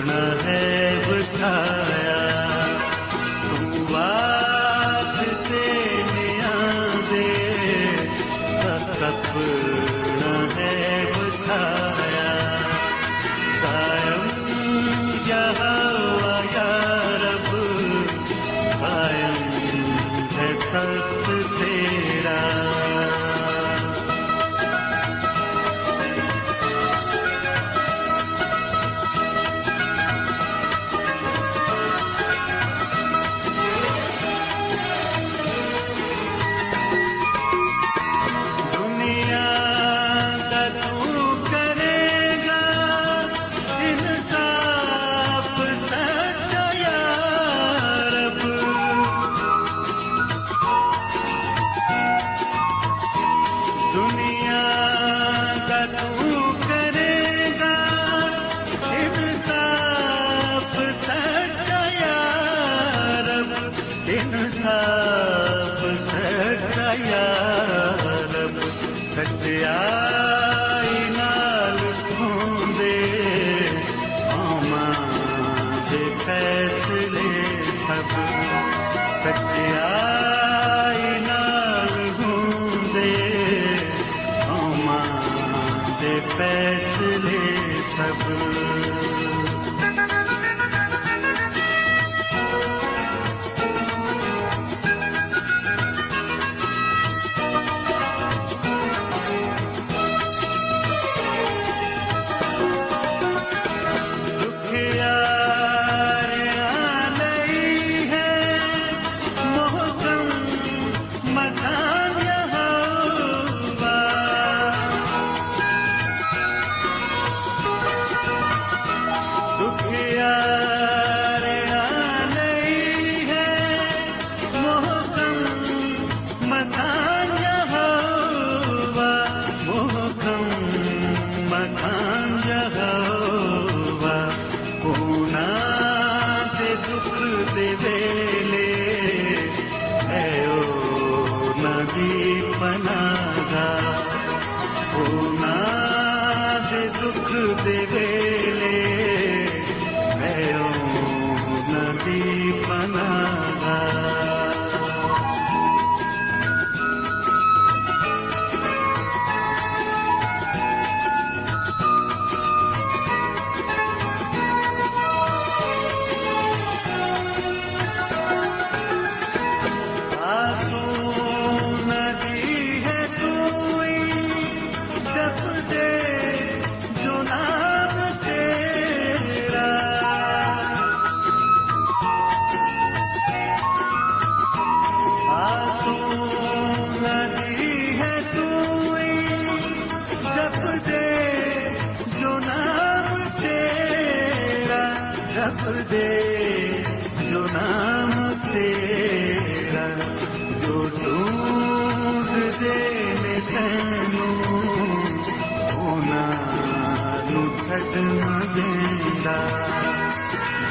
न है बुझाया, तू वास्ते में आवे सपना है बुझाया। कायम यहोवा या रब, कायम है तख्त तेरा। इंसाफ सच्चा या रब, सच्चाई नाल होंदे आमां दे फैसले सब। सच्चाई नाल होंदे आमां दे फैसले सब। दुख दे वेले नदी पनागा। जप दे जो नाम तेरा, जो ढूंढ दे में तैनू उन्हां छड़ न देंदा।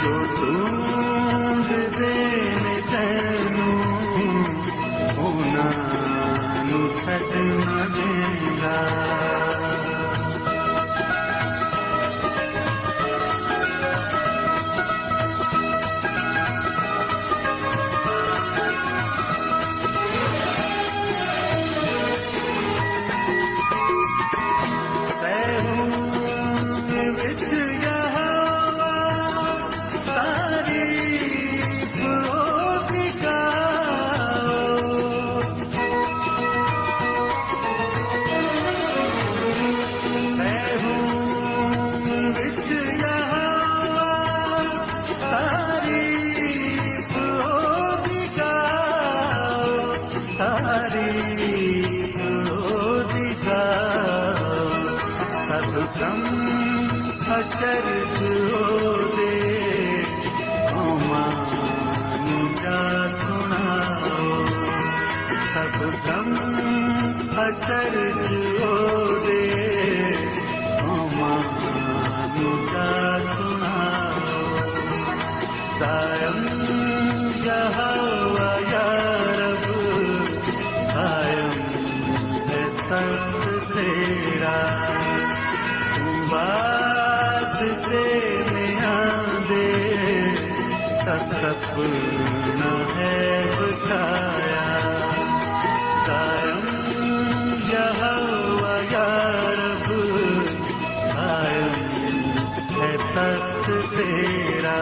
जो ढूंढ दे में तैनू उन्हां छड़ न देंदा। अचरज दे मानू जा सुनाओ, सब गम अचरज दे मानू जा सुनाओ। कायम यहोवा या रब, कायम है तख्त तेरा। वास्ते में सपना है बुझाया, कायम यहोवा या रब, कायम है तख्त तेरा।